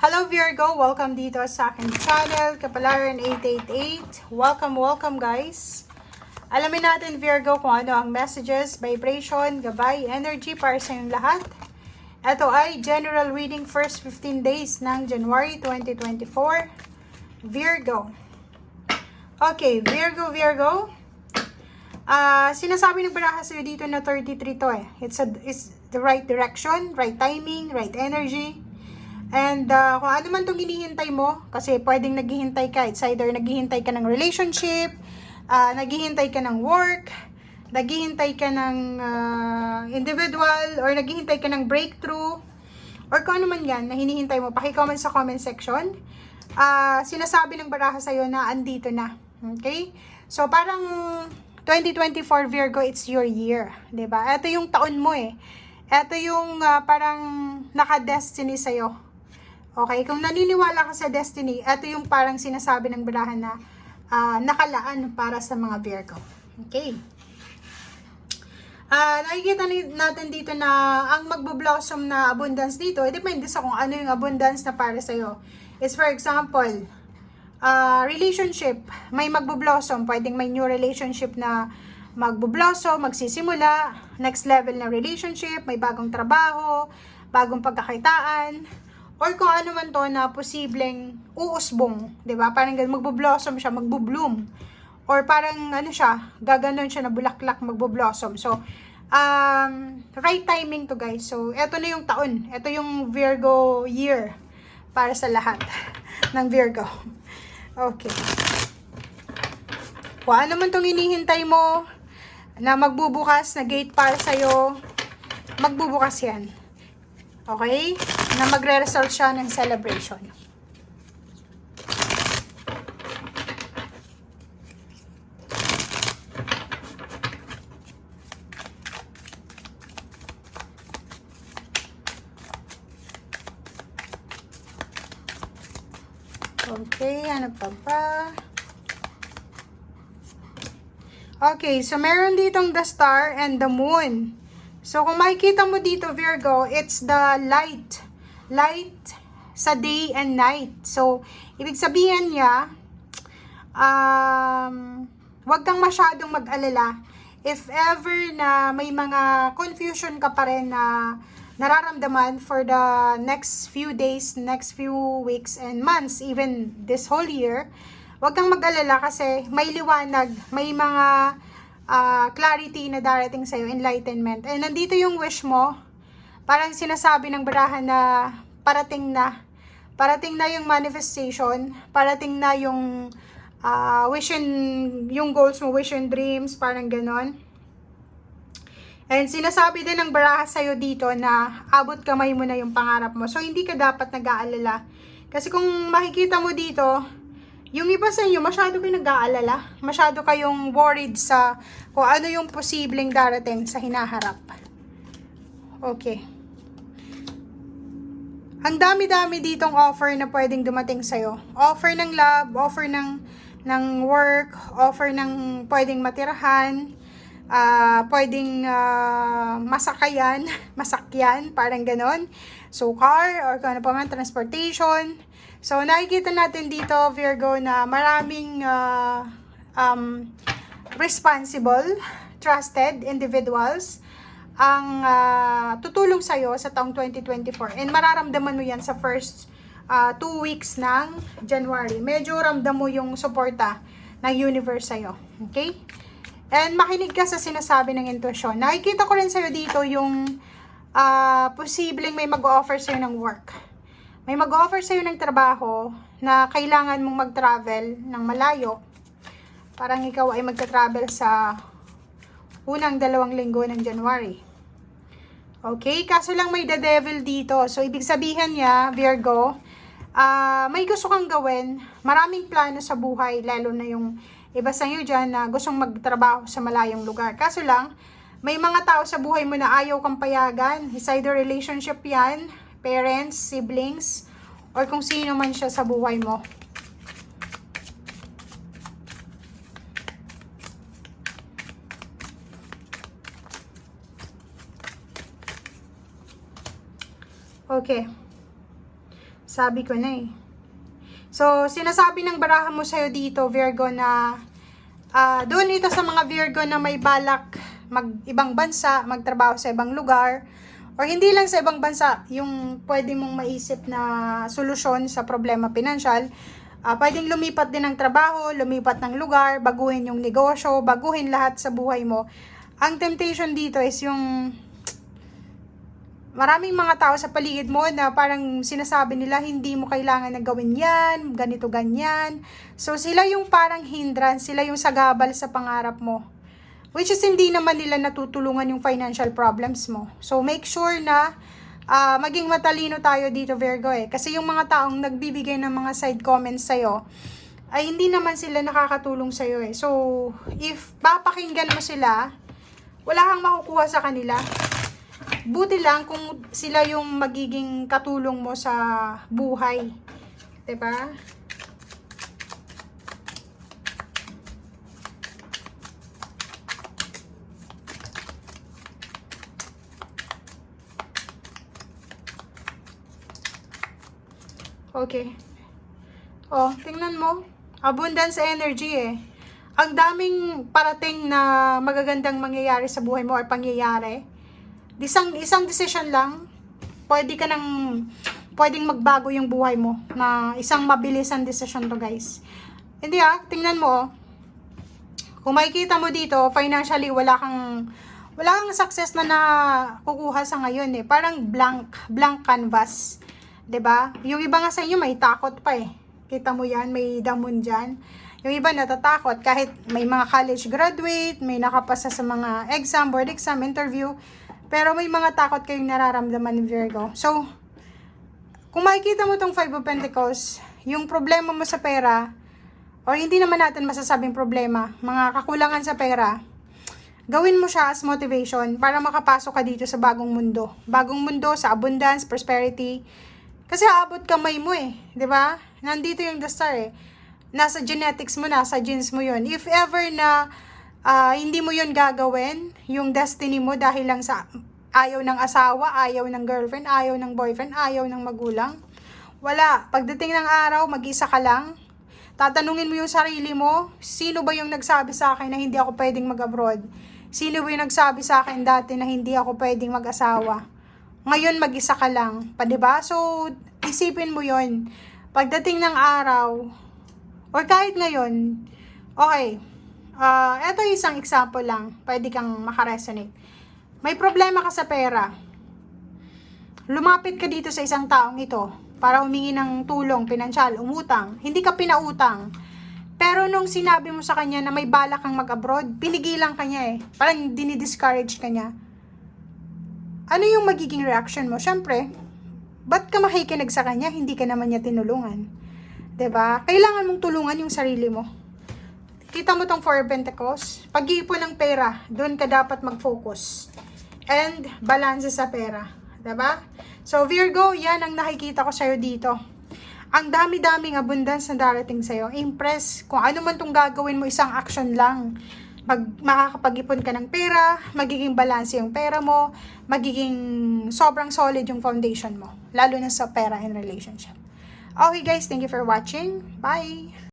Hello Virgo! Welcome dito sa aking channel, Kapalaran 888. Welcome guys! Alamin natin Virgo kung ano ang messages, vibration, gabay, energy para sa inyong lahat. Ito ay general reading first 15 days ng January 2024. Virgo. Okay, Virgo. Sinasabi ng baraha sa'yo dito na 33 to eh. It's the right direction, right timing, right energy. And kung ano man itong hinihintay mo, kasi pwedeng naghihintay ka, it's either naghihintay ka ng relationship, naghihintay ka ng work, naghihintay ka ng individual, or naghihintay ka ng breakthrough, or kung ano man yan na hinihintay mo, paki-comment sa comment section. Sinasabi ng baraha sa'yo na andito na. Okay? So parang 2024 Virgo, it's your year. 'Di ba? Ito yung taon mo eh. Ito yung parang naka-destiny sa'yo. Okay, kung naniniwala ka sa destiny, ito yung parang sinasabi ng barahan na nakalaan para sa mga Virgo. Okay. Nakikita natin dito na ang magbo-blossom na abundance dito, depende sa kung ano yung abundance na para sa'yo. Is for example, relationship, may magbo-blossom, pwedeng may new relationship na magbo-blossom, magsisimula, next level na relationship, may bagong trabaho, bagong pagkakitaan, or kung ano man to na posibleng uusbong, 'di ba? Parang magbo-blossom siya, magbo-bloom. Or parang ano siya, gaganon siya na bulaklak, magbo-blossom. So, right timing to guys. So, eto na yung taon. Eto yung Virgo year para sa lahat ng Virgo. Okay. Kung ano man tong hinihintay mo na magbubukas na gate para sa'yo, magbubukas yan. Okay? Na magre-result siya ng celebration. Okay, ano pa ba? Okay, so meron ditong the star and the moon. So kung makikita mo dito Virgo, it's the light sa day and night. So ibig sabihin niya, wag kang masyadong mag-alala if ever na may mga confusion ka pa rin na nararamdaman for the next few days, next few weeks and months, even this whole year. Wag kang mag-alala kasi may liwanag, may mga clarity na darating sa'yo, enlightenment. And nandito yung wish mo, parang sinasabi ng barahan na parating na yung manifestation, parating na yung yung goals mo, wish and dreams, parang ganon. And sinasabi din ng baraha sa'yo dito na abot kamay mo na yung pangarap mo. So, hindi ka dapat nag-aalala. Kasi kung makikita mo dito, yung iba sa inyo, masyado kayo nag-aalala. Masyado kayong worried sa kung ano yung posibleng darating sa hinaharap. Okay. Ang dami-dami ditong offer na pwedeng dumating sa'yo. Offer ng love, offer ng work, offer ng pwedeng matirahan, pwedeng masakyan, parang ganon. So, car, or kung ano pa man, transportation. So, nakikita natin dito, Virgo, na maraming responsible, trusted individuals ang tutulong sa'yo sa taong 2024. And mararamdaman mo yan sa first 2 weeks ng January. Medyo ramdam mo yung suporta ng universe sa'yo. Okay? And makinig ka sa sinasabi ng intuition. Nakikita ko rin sa'yo dito yung posibleng may mag-offer sa'yo ng work. May mag-offer sa'yo ng trabaho na kailangan mong mag-travel ng malayo. Parang ikaw ay magta-travel sa unang 2 linggo ng January. Okay? Kaso lang may the devil dito. So, ibig sabihin niya, Virgo, may gusto kang gawin. Maraming plano sa buhay, lalo na yung iba sa inyo dyan na gustong magtrabaho sa malayong lugar. Kaso lang, may mga tao sa buhay mo na ayaw kang payagan. It's either relationship yan, parents, siblings, or kung sino man siya sa buhay mo. Okay. Sabi ko na eh. So, sinasabi ng baraha mo sa'yo dito, Virgo, na doon ito sa mga Virgo na may balak mag-ibang bansa, magtrabaho sa ibang lugar, or hindi lang sa ibang bansa, yung pwede mong maisip na solusyon sa problema pinansyal. Pwedeng lumipat din ng trabaho, lumipat ng lugar, baguhin yung negosyo, baguhin lahat sa buhay mo. Ang temptation dito is yung maraming mga tao sa paligid mo na parang sinasabi nila hindi mo kailangan na gawin yan, ganito, ganyan. So, sila yung parang hindrance, sila yung sagabal sa pangarap mo. Which is hindi naman nila natutulungan yung financial problems mo. So, make sure na maging matalino tayo dito, Virgo eh. Kasi yung mga taong nagbibigay ng mga side comments sa'yo, ay hindi naman sila nakakatulong sa'yo eh. So, if papakinggan mo sila, wala kang makukuha sa kanila. Buti lang kung sila yung magiging katulong mo sa buhay. 'Di ba? Okay. Oh, tingnan mo. Abundance energy eh. Ang daming parating na magagandang mangyayari sa buhay mo or pangyayari. Isang decision lang, pwedeng magbago yung buhay mo na isang mabilisan decision to, guys. Hindi tingnan mo, kung makikita mo dito, financially, wala kang success na nakukuha sa ngayon eh. Parang blank canvas. 'Di ba? Yung iba nga sa inyo may takot pa eh. Kita mo yan, may damon dyan. Yung iba natatakot kahit may mga college graduate, may nakapasa sa mga exam, board exam, interview. Pero may mga takot kayong nararamdaman ni Virgo. So, kung makikita mo tong 5 of Pentacles, yung problema mo sa pera, or hindi naman natin masasabing problema, mga kakulangan sa pera, gawin mo siya as motivation para makapasok ka dito sa bagong mundo. Bagong mundo sa abundance, prosperity. Kasi aabot kamay mo eh, 'di ba? Nandito yung the star eh. Nasa genetics mo, nasa genes mo yun. If ever na hindi mo yun gagawin, yung destiny mo dahil lang sa ayaw ng asawa, ayaw ng girlfriend, ayaw ng boyfriend, ayaw ng magulang, wala. Pagdating ng araw, mag-isa ka lang, tatanungin mo yung sarili mo, sino ba yung nagsabi sa akin na hindi ako pwedeng mag-abroad? Sino ba yung nagsabi sa akin dati na hindi ako pwedeng mag-asawa? Ngayon, mag-isa ka lang. Pa, diba? So, isipin mo yun. Pagdating ng araw, or kahit ngayon, okay, eto isang example lang, pwede kang makaresonate. May problema ka sa pera. Lumapit ka dito sa isang taong ito para humingi ng tulong, pinansyal, umutang. Hindi ka pinautang. Pero nung sinabi mo sa kanya na may balak kang mag-abroad, pinigilan ka niya eh. Parang dinidiscourage ka niya. Ano yung magiging reaction mo? Siyempre, ba't ka makikinig sa kanya? Hindi ka naman niya tinulungan. 'Di ba? Kailangan mong tulungan yung sarili mo. Kita mo tong 4 of Pentacles? Pag-iipon ng pera, doon ka dapat mag-focus. And balance sa pera. 'Di ba? So Virgo, yan ang nakikita ko sa'yo dito. Ang dami-daming abundance na darating sa'yo. Impress. Kung ano man tong gagawin mo, isang action lang. Makakapag-ipon ka ng pera, magiging balance yung pera mo, magiging sobrang solid yung foundation mo. Lalo na sa pera and relationship. Okay guys, thank you for watching. Bye!